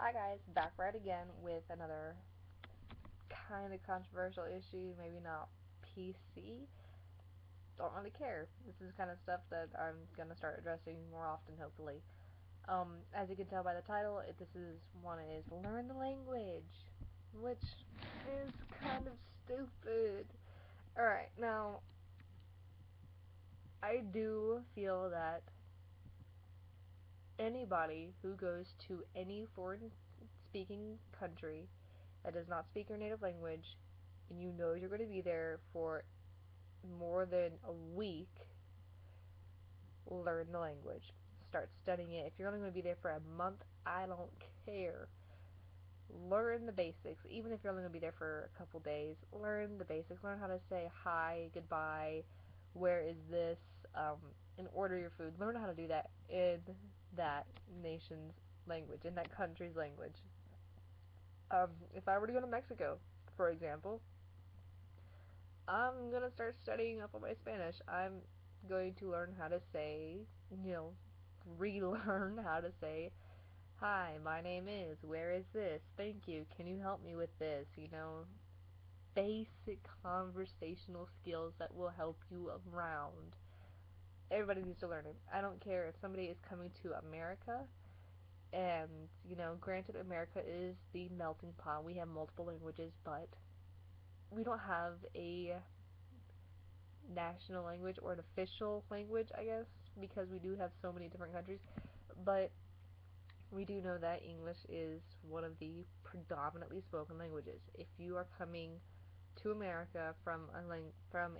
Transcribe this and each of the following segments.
Hi guys, back right again with another kind of controversial issue, maybe not PC. Don't really care. This is kind of stuff that I'm gonna start addressing more often, hopefully. As you can tell by the title, this is one is learn the language, which is kind of stupid. Alright, now, I do feel that anybody who goes to any foreign speaking country that does not speak your native language and you know you're going to be there for more than a week, learn the language. Start studying it. If you're only going to be there for a month, I don't care. Learn the basics. Even if you're only going to be there for a couple days, learn the basics. Learn how to say hi, goodbye, where is this, and order your food. Learn how to do that in that nation's language, in that country's language. If I were to go to Mexico, for example, I'm gonna start studying up on my Spanish. I'm going to learn how to say, relearn how to say, hi, my name is, where is this, thank you, can you help me with this, basic conversational skills that will help you around. Everybody needs to learn it. I don't care if somebody is coming to America, and, granted America is the melting pot, we have multiple languages, but we don't have a national language or an official language, I guess, because we do have so many different countries, but we do know that English is one of the predominantly spoken languages. If you are coming to America from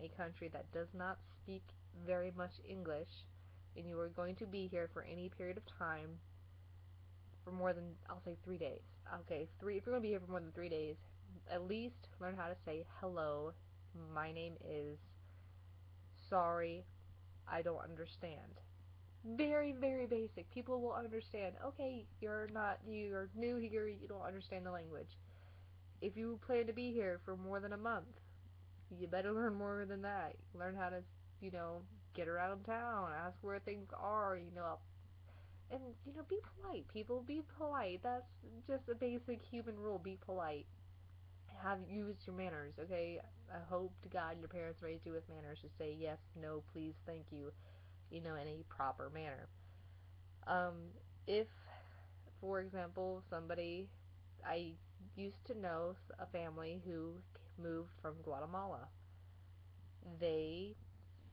a country that does not speak very much English, and you are going to be here for any period of time, for more than, I'll say 3 days. Okay, if you're going to be here for more than 3 days, at least learn how to say hello, my name is, sorry, I don't understand. Very, very basic. People will understand. Okay, you're new here, you don't understand the language. If you plan to be here for more than a month, you better learn more than that. Learn how to, get around town, ask where things are, and, be polite. People, be polite. That's just a basic human rule. Be polite. Use your manners, okay? I hope to God your parents raised you with manners to say yes, no, please, thank you, in a proper manner. Um, if, for example, I used to know a family who moved from Guatemala. They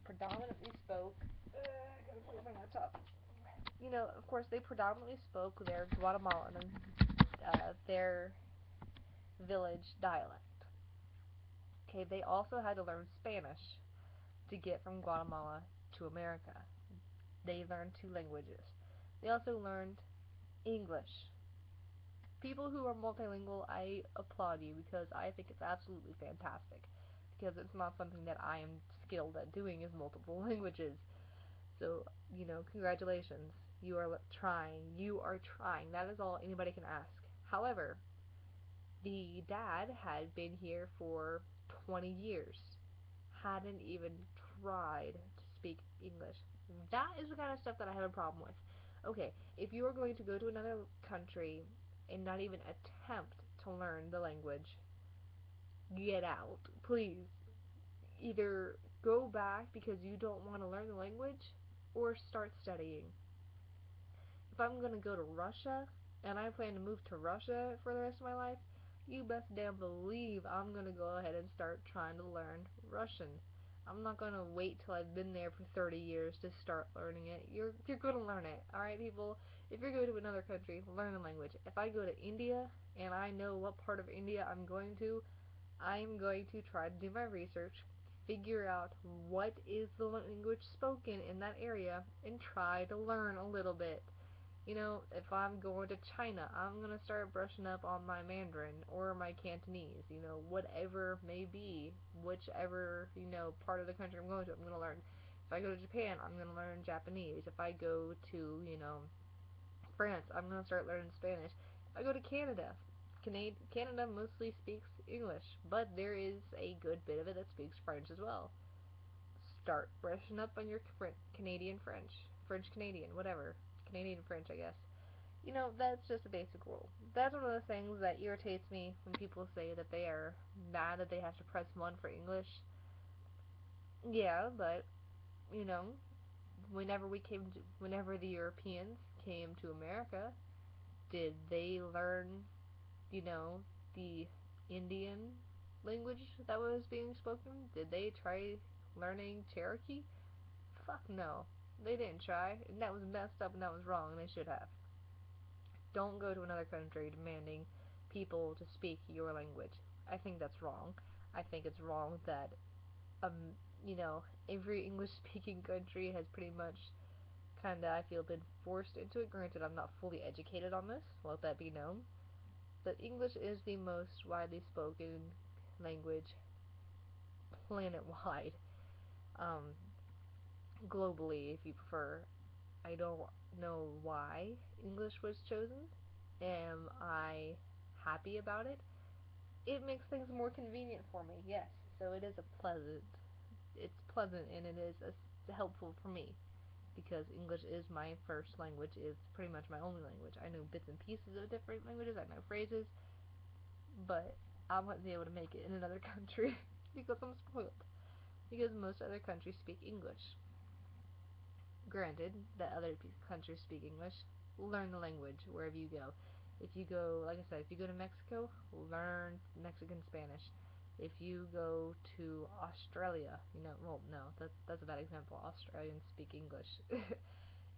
predominantly spoke, I gotta put my laptop. Of course, they predominantly spoke their Guatemalan, their village dialect. Okay, they also had to learn Spanish to get from Guatemala to America. They learned 2 languages. They also learned English. People who are multilingual, I applaud you because I think it's absolutely fantastic. Because it's not something that I am skilled at doing, is multiple languages. So, congratulations. You are trying. You are trying. That is all anybody can ask. However, the dad had been here for 20 years. Hadn't even tried to speak English. That is the kind of stuff that I have a problem with. Okay, if you are going to go to another country and not even attempt to learn the language, get out. Please. Either go back because you don't want to learn the language, or start studying. If I'm going to go to Russia, and I plan to move to Russia for the rest of my life, you best damn believe I'm going to go ahead and start trying to learn Russian. I'm not going to wait till I've been there for 30 years to start learning it. You're going to learn it, alright people? If you're going to another country, learn the language. If I go to India, and I know what part of India I'm going to try to do my research, figure out what is the language spoken in that area, and try to learn a little bit. If I'm going to China, I'm going to start brushing up on my Mandarin or my Cantonese, whatever may be, whichever, part of the country I'm going to, I'm going to learn. If I go to Japan, I'm going to learn Japanese. If I go to, France, I'm going to start learning Spanish. If I go to Canada, Canada mostly speaks English, but there is a good bit of it that speaks French as well. Start brushing up on your Canadian French. French Canadian, whatever. Canadian French, I guess. That's just a basic rule. That's one of the things that irritates me when people say that they are mad that they have to press 1 for English. Yeah, but, you know, whenever the Europeans came to America, did they learn, you know, the Indian language that was being spoken? Did they try learning Cherokee? Fuck no. They didn't try, and that was messed up and that was wrong, and they should have. Don't go to another country demanding people to speak your language. I think that's wrong. I think it's wrong that, um, every English speaking country has pretty much kinda, I feel, been forced into it. Granted, I'm not fully educated on this, let that be known. But English is the most widely spoken language planet wide. Um, Globally, if you prefer. I don't know why English was chosen. Am I happy about it? It makes things more convenient for me, yes. So it is it's pleasant and it is helpful for me because English is my first language. It's pretty much my only language. I know bits and pieces of different languages. I know phrases, but I wouldn't be able to make it in another country because I'm spoiled. Because most other countries speak English. Granted that other countries speak English, learn the language wherever you go. If you go, like I said, if you go to Mexico, learn Mexican Spanish. If you go to Australia, well, no, that's a bad example. Australians speak English.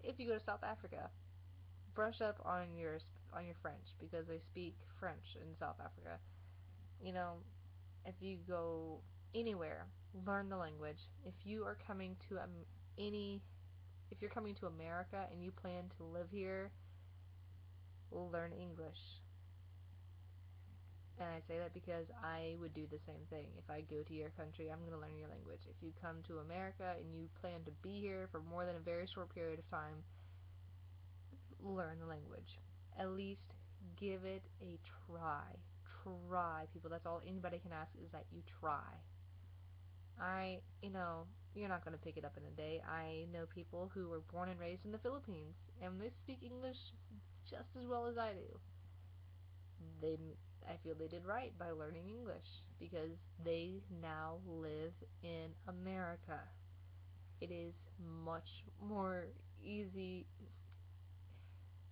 If you go to South Africa, brush up on your French because they speak French in South Africa. You know, if you go anywhere, learn the language. Any if you're coming to America and you plan to live here, learn English. And I say that because I would do the same thing. If I go to your country, I'm going to learn your language. If you come to America and you plan to be here for more than a very short period of time, learn the language. At least give it a try. Try, people. That's all anybody can ask is that you try. You're not going to pick it up in a day. I know people who were born and raised in the Philippines, and they speak English just as well as I do. They, I feel they did right by learning English because they now live in America. It is much more easy.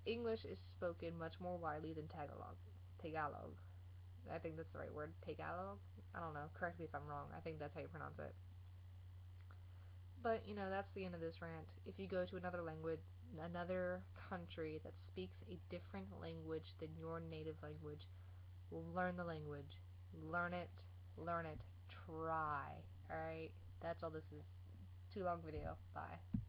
English is spoken much more widely than Tagalog. Tagalog. I think that's the right word. Tagalog? I don't know. Correct me if I'm wrong. I think that's how you pronounce it. But, that's the end of this rant. If you go to another country that speaks a different language than your native language, learn the language. Learn it. Learn it. Try. Alright? That's all this is. Too long video. Bye.